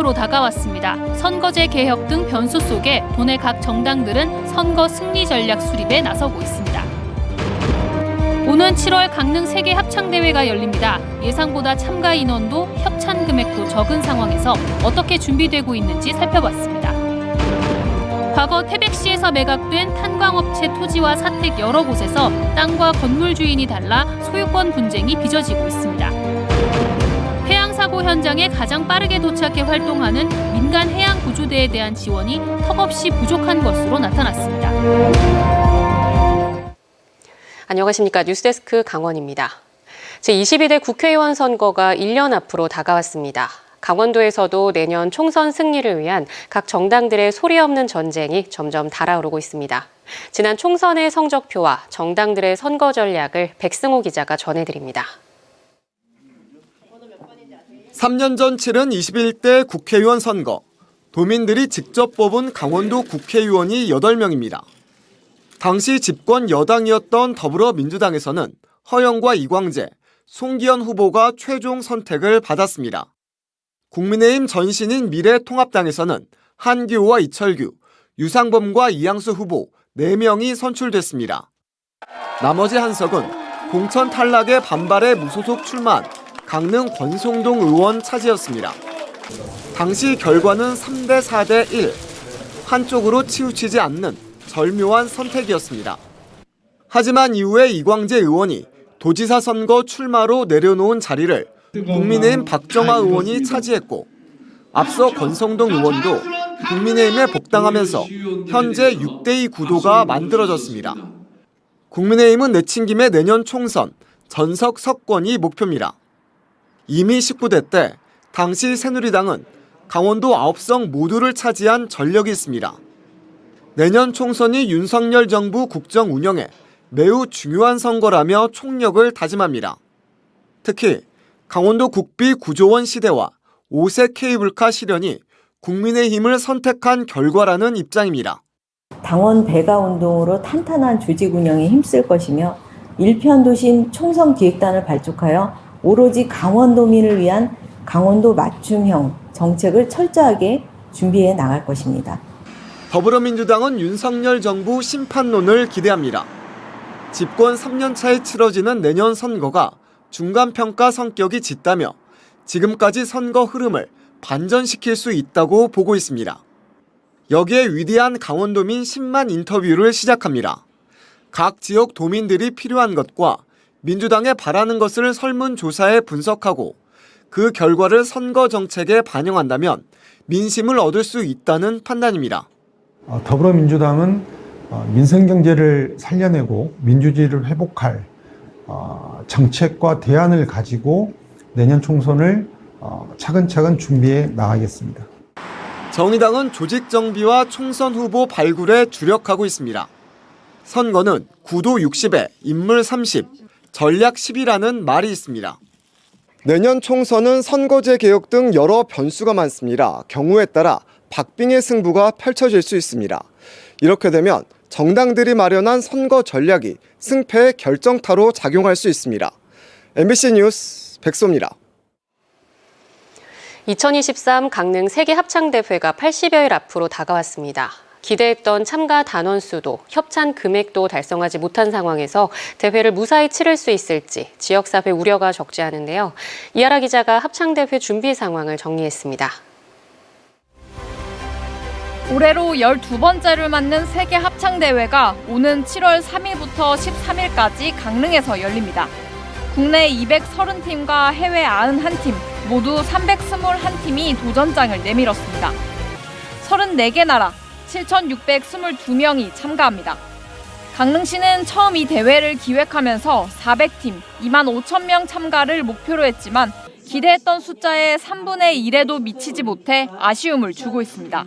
앞으로 다가왔습니다. 선거제 개혁 등 변수 속에 도내 각 정당들은 선거 승리 전략 수립에 나서고 있습니다. 오는 7월 강릉 세계 합창대회가 열립니다. 예상보다 참가 인원도 협찬 금액도 적은 상황에서 어떻게 준비되고 있는지 살펴봤습니다. 과거 태백시에서 매각된 탄광업체 토지와 사택 여러 곳에서 땅과 건물 주인이 달라 소유권 분쟁이 빚어지고 있습니다. 해양사고 현장에 가장 빠르게 도착해 활동하는 민간 해양구조대에 대한 지원이 턱없이 부족한 것으로 나타났습니다. 안녕하십니까. 뉴스데스크 강원입니다. 제22대 국회의원 선거가 1년 앞으로 다가왔습니다. 강원도에서도 내년 총선 승리를 위한 각 정당들의 소리 없는 전쟁이 점점 달아오르고 있습니다. 지난 총선의 성적표와 정당들의 선거 전략을 백승호 기자가 전해드립니다. 3년 전 치른 21대 국회의원 선거. 도민들이 직접 뽑은 강원도 국회의원이 8명입니다. 당시 집권 여당이었던 더불어민주당에서는 허영과 이광재, 송기현 후보가 최종 선택을 받았습니다. 국민의힘 전신인 미래통합당에서는 한기호와 이철규, 유상범과 이양수 후보 4명이 선출됐습니다. 나머지 한석은 공천 탈락에 반발해 무소속 출마한 강릉 권성동 의원 차지였습니다. 당시 결과는 3대 4대 1, 한쪽으로 치우치지 않는 절묘한 선택이었습니다. 하지만 이후에 이광재 의원이 도지사 선거 출마로 내려놓은 자리를 국민의힘 박정아 의원이 차지했고, 앞서 권성동 의원도 국민의힘에 복당하면서 현재 6대2 구도가 만들어졌습니다. 국민의힘은 내친 김에 내년 총선 전석 석권이 목표입니다. 이미 19대 때 당시 새누리당은 강원도 9성 모두를 차지한 전력이 있습니다. 내년 총선이 윤석열 정부 국정 운영에 매우 중요한 선거라며 총력을 다짐합니다. 특히 강원도 국비 9조 원 시대와 5세 케이블카 실현이 국민의힘을 선택한 결과라는 입장입니다. 당원 배가 운동으로 탄탄한 조직 운영에 힘쓸 것이며 일편도심 총선 기획단을 발족하여 오로지 강원도민을 위한 강원도 맞춤형 정책을 철저하게 준비해 나갈 것입니다. 더불어민주당은 윤석열 정부 심판론을 기대합니다. 집권 3년 차에 치러지는 내년 선거가 중간평가 성격이 짙다며 지금까지 선거 흐름을 반전시킬 수 있다고 보고 있습니다. 여기에 위대한 강원도민 10만 인터뷰를 시작합니다. 각 지역 도민들이 필요한 것과 민주당에 바라는 것을 설문조사에 분석하고 그 결과를 선거 정책에 반영한다면 민심을 얻을 수 있다는 판단입니다. 더불어민주당은 민생경제를 살려내고 민주주의를 회복할 정책과 대안을 가지고 내년 총선을 차근차근 준비해 나가겠습니다. 정의당은 조직 정비와 총선 후보 발굴에 주력하고 있습니다. 선거는 구도 60에 인물 30, 전략 10이라는 말이 있습니다. 내년 총선은 선거제 개혁 등 여러 변수가 많습니다. 경우에 따라 박빙의 승부가 펼쳐질 수 있습니다. 이렇게 되면 정당들이 마련한 선거 전략이 승패의 결정타로 작용할 수 있습니다. MBC 뉴스 백소입니다. 2023 강릉 세계 합창대회가 80여일 앞으로 다가왔습니다. 기대했던 참가 단원 수도, 협찬 금액도 달성하지 못한 상황에서 대회를 무사히 치를 수 있을지 지역사회 우려가 적지 않은데요. 이하라 기자가 합창대회 준비 상황을 정리했습니다. 올해로 12번째를 맞는 세계 합창대회가 오는 7월 3일부터 13일까지 강릉에서 열립니다. 국내 230팀과 해외 91팀, 모두 321팀이 도전장을 내밀었습니다. 34개 나라, 7,622명이 참가합니다. 강릉시는 처음 이 대회를 기획하면서 400팀, 2만 5천 명 참가를 목표로 했지만 기대했던 숫자의 3분의 1에도 미치지 못해 아쉬움을 주고 있습니다.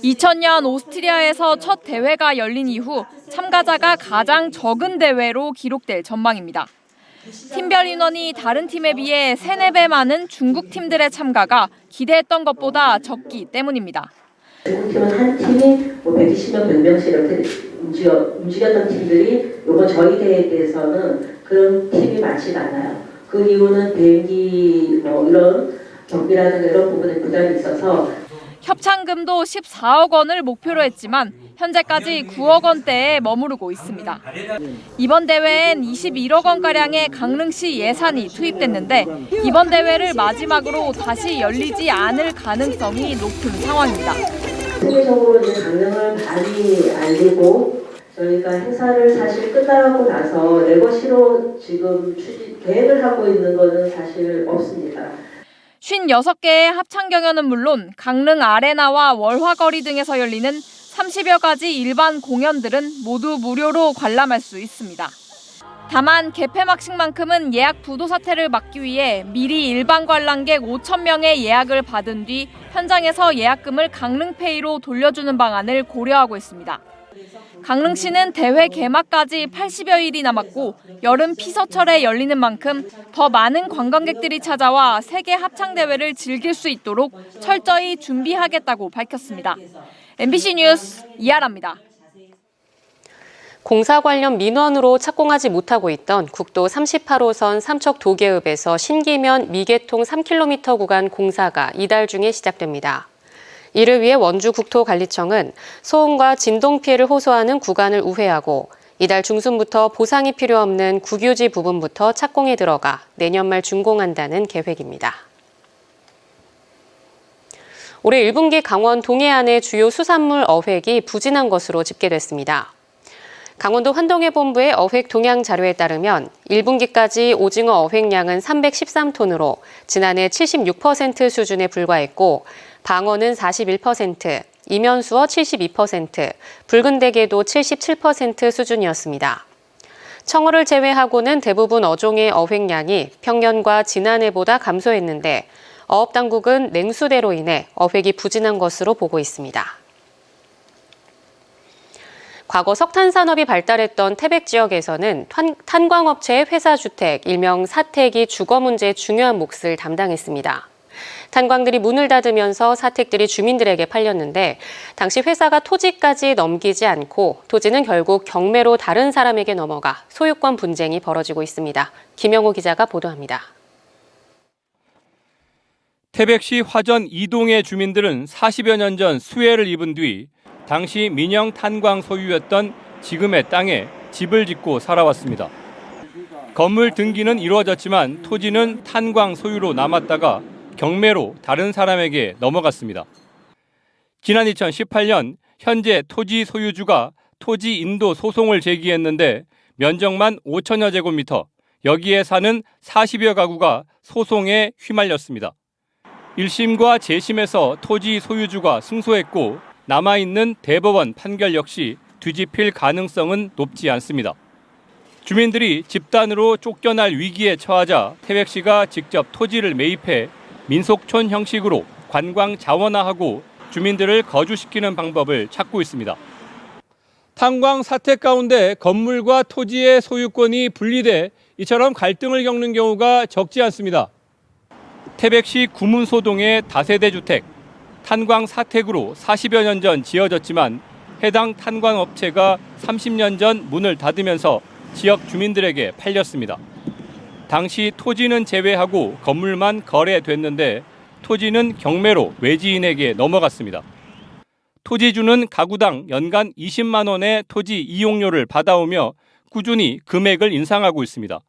2000년 오스트리아에서 첫 대회가 열린 이후 참가자가 가장 적은 대회로 기록될 전망입니다. 팀별 인원이 다른 팀에 비해 3-4배 많은 중국 팀들의 참가가 기대했던 것보다 적기 때문입니다. 중국 팀은 한 팀이 120명, 100명씩 이렇게 움직였던 팀들이 이번 저희 대회에 대해서는 그런 팀이 많지 않아요. 그 이유는 비행기 이런 경비라든가 이런 부분에 부담이 있어서 협찬금도 14억 원을 목표로 했지만 현재까지 9억 원대에 머무르고 있습니다. 이번 대회엔 21억 원가량의 강릉시 예산이 투입됐는데 이번 대회를 마지막으로 다시 열리지 않을 가능성이 높은 상황입니다. 세계적으로 이제 강릉을 많이 알리고 저희가 행사를 사실 끝나고 나서 레거시로 지금 계획을 하고 있는 거는 사실 없습니다. 56개의 합창 경연은 물론 강릉 아레나와 월화거리 등에서 열리는 30여 가지 일반 공연들은 모두 무료로 관람할 수 있습니다. 다만 개폐막식만큼은 예약 부도 사태를 막기 위해 미리 일반 관람객 5,000명의 예약을 받은 뒤 현장에서 예약금을 강릉페이로 돌려주는 방안을 고려하고 있습니다. 강릉시는 대회 개막까지 80여 일이 남았고 여름 피서철에 열리는 만큼 더 많은 관광객들이 찾아와 세계 합창대회를 즐길 수 있도록 철저히 준비하겠다고 밝혔습니다. MBC 뉴스 이하라입니다. 공사 관련 민원으로 착공하지 못하고 있던 국도 38호선 삼척 도계읍에서 신기면 미개통 3km 구간 공사가 이달 중에 시작됩니다. 이를 위해 원주국토관리청은 소음과 진동 피해를 호소하는 구간을 우회하고 이달 중순부터 보상이 필요 없는 국유지 부분부터 착공에 들어가 내년 말 준공한다는 계획입니다. 올해 1분기 강원 동해안의 주요 수산물 어획이 부진한 것으로 집계됐습니다. 강원도 환동해본부의 어획 동향 자료에 따르면 1분기까지 오징어 어획량은 313톤으로 지난해 76% 수준에 불과했고 방어는 41%, 이면수어 72%, 붉은 대게도 77% 수준이었습니다. 청어를 제외하고는 대부분 어종의 어획량이 평년과 지난해보다 감소했는데 어업당국은 냉수대로 인해 어획이 부진한 것으로 보고 있습니다. 과거 석탄 산업이 발달했던 태백 지역에서는 탄광업체의 회사 주택, 일명 사택이 주거 문제의 중요한 몫을 담당했습니다. 탄광들이 문을 닫으면서 사택들이 주민들에게 팔렸는데 당시 회사가 토지까지 넘기지 않고 토지는 결국 경매로 다른 사람에게 넘어가 소유권 분쟁이 벌어지고 있습니다. 김영호 기자가 보도합니다. 태백시 화전 2동의 주민들은 40여 년 전 수해를 입은 뒤 당시 민영 탄광 소유였던 지금의 땅에 집을 짓고 살아왔습니다. 건물 등기는 이루어졌지만 토지는 탄광 소유로 남았다가 경매로 다른 사람에게 넘어갔습니다. 지난 2018년 현재 토지 소유주가 토지 인도 소송을 제기했는데 면적만 5천여 제곱미터, 여기에 사는 40여 가구가 소송에 휘말렸습니다. 1심과 재심에서 토지 소유주가 승소했고 남아있는 대법원 판결 역시 뒤집힐 가능성은 높지 않습니다. 주민들이 집단으로 쫓겨날 위기에 처하자 태백시가 직접 토지를 매입해 민속촌 형식으로 관광 자원화하고 주민들을 거주시키는 방법을 찾고 있습니다. 탄광 사택 가운데 건물과 토지의 소유권이 분리돼 이처럼 갈등을 겪는 경우가 적지 않습니다. 태백시 구문소동의 다세대 주택, 탄광 사택으로 40여 년 전 지어졌지만 해당 탄광업체가 30년 전 문을 닫으면서 지역 주민들에게 팔렸습니다. 당시 토지는 제외하고 건물만 거래됐는데 토지는 경매로 외지인에게 넘어갔습니다. 토지주는 가구당 연간 20만 원의 토지 이용료를 받아오며 꾸준히 금액을 인상하고 있습니다.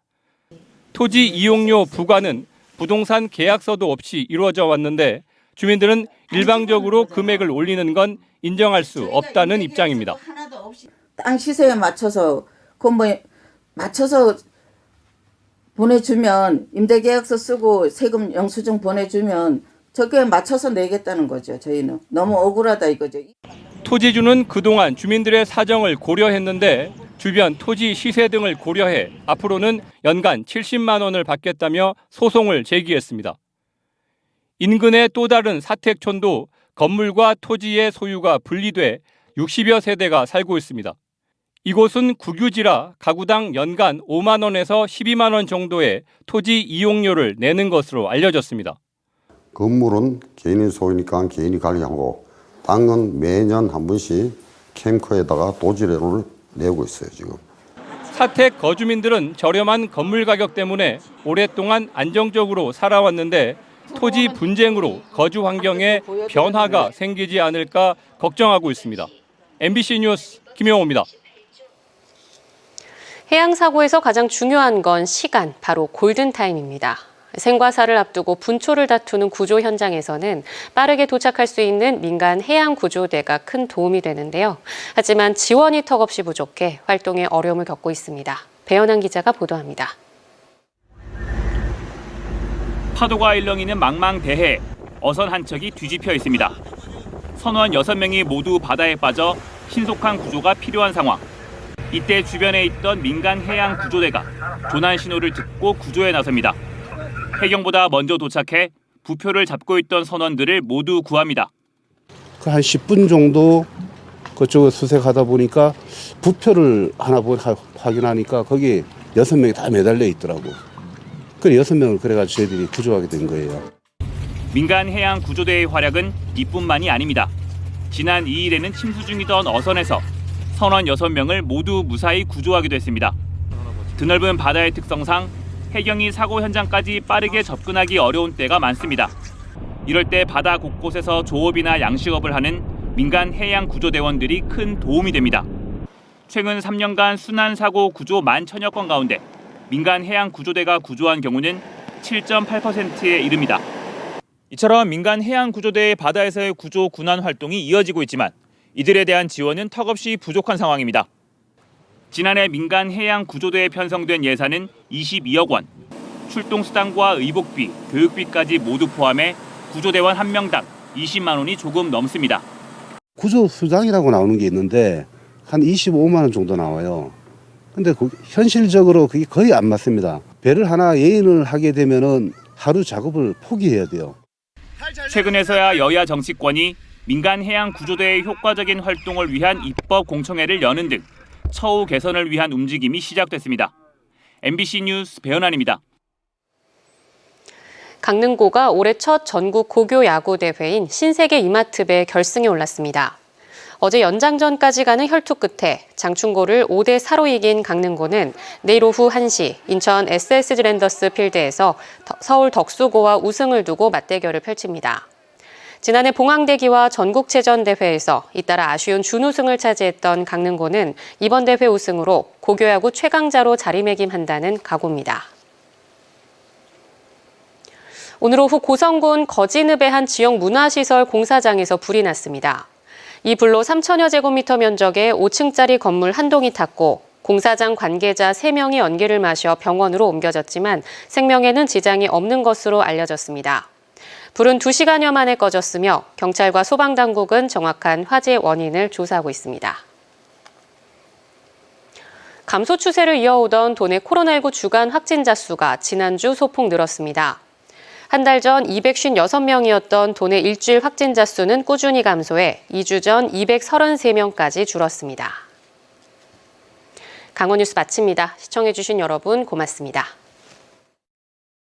토지 이용료 부과는 부동산 계약서도 없이 이루어져 왔는데 주민들은 일방적으로 금액을 올리는 건 인정할 수 없다는 입장입니다. 땅 시세에 맞춰서 맞춰서 보내주면 임대계약서 쓰고 세금 영수증 보내주면 저게 맞춰서 내겠다는 거죠. 저희는 너무 억울하다 이거죠. 토지주는 그동안 주민들의 사정을 고려했는데 주변 토지 시세 등을 고려해 앞으로는 연간 70만 원을 받겠다며 소송을 제기했습니다. 인근의 또 다른 사택촌도 건물과 토지의 소유가 분리돼 60여 세대가 살고 있습니다. 이곳은 국유지라 가구당 연간 5만 원에서 12만 원 정도의 토지 이용료를 내는 것으로 알려졌습니다. 건물은 개인이 소유니까 개인이 관리하고 땅은 매년 한 번씩 캠커에다가 도지료를 내고 있어요, 지금. 사택 거주민들은 저렴한 건물 가격 때문에 오랫동안 안정적으로 살아왔는데 토지 분쟁으로 거주 환경에 변화가 생기지 않을까 걱정하고 있습니다. MBC 뉴스 김영호입니다. 해양사고에서 가장 중요한 건 시간, 바로 골든타임입니다. 생과 사를 앞두고 분초를 다투는 구조 현장에서는 빠르게 도착할 수 있는 민간 해양구조대가 큰 도움이 되는데요. 하지만 지원이 턱없이 부족해 활동에 어려움을 겪고 있습니다. 배현한 기자가 보도합니다. 파도가 일렁이는 망망대해, 어선 한 척이 뒤집혀 있습니다. 선원 6명이 모두 바다에 빠져 신속한 구조가 필요한 상황. 이때 주변에 있던 민간 해양 구조대가 조난 신호를 듣고 구조에 나섭니다. 해경보다 먼저 도착해 부표를 잡고 있던 선원들을 모두 구합니다. 한 10분 정도 그쪽에 수색하다 보니까 부표를 하나 확인하니까 거기 6명이 다 매달려 있더라고. 그 6명을 그래가지고 저희들이 구조하게 된 거예요. 민간 해양 구조대의 활약은 이뿐만이 아닙니다. 지난 2일에는 침수 중이던 어선에서 선원 6명을 모두 무사히 구조하기도 했습니다. 드넓은 바다의 특성상 해경이 사고 현장까지 빠르게 접근하기 어려운 때가 많습니다. 이럴 때 바다 곳곳에서 조업이나 양식업을 하는 민간 해양 구조대원들이 큰 도움이 됩니다. 최근 3년간 순환사고 구조 11,000여 건 가운데 민간 해양 구조대가 구조한 경우는 7.8%에 이릅니다. 이처럼 민간 해양 구조대의 바다에서의 구조 군환 활동이 이어지고 있지만 이들에 대한 지원은 턱없이 부족한 상황입니다. 지난해 민간 해양 구조대에 편성된 예산은 22억 원. 출동 수당과 의복비, 교육비까지 모두 포함해 구조대원 1명당 20만 원이 조금 넘습니다. 구조 수당이라고 나오는 게 있는데 한 25만 원 정도 나와요. 근데 현실적으로 그게 거의 안 맞습니다. 배를 하나 예인을 하게 되면은 하루 작업을 포기해야 돼요. 최근에서야 여야 정치권이 민간 해양 구조대의 효과적인 활동을 위한 입법 공청회를 여는 등 처우 개선을 위한 움직임이 시작됐습니다. MBC 뉴스 배현환입니다. 강릉고가 올해 첫 전국 고교 야구 대회인 신세계 이마트배 결승에 올랐습니다. 어제 연장전까지 가는 혈투 끝에 장충고를 5대4로 이긴 강릉고는 내일 오후 1시 인천 SS 랜더스 필드에서 서울 덕수고와 우승을 두고 맞대결을 펼칩니다. 지난해 봉황대기와 전국체전 대회에서 잇따라 아쉬운 준우승을 차지했던 강릉고는 이번 대회 우승으로 고교야구 최강자로 자리매김한다는 각오입니다. 오늘 오후 고성군 거진읍의 한 지역 문화시설 공사장에서 불이 났습니다. 이 불로 3천여 제곱미터 면적의 5층짜리 건물 한 동이 탔고 공사장 관계자 3명이 연기를 마셔 병원으로 옮겨졌지만 생명에는 지장이 없는 것으로 알려졌습니다. 불은 2시간여 만에 꺼졌으며 경찰과 소방당국은 정확한 화재 원인을 조사하고 있습니다. 감소 추세를 이어오던 도내 코로나19 주간 확진자 수가 지난주 소폭 늘었습니다. 한 달 전 256명이었던 도내 일주일 확진자 수는 꾸준히 감소해 2주 전 233명까지 줄었습니다. 강원 뉴스 마칩니다. 시청해주신 여러분 고맙습니다.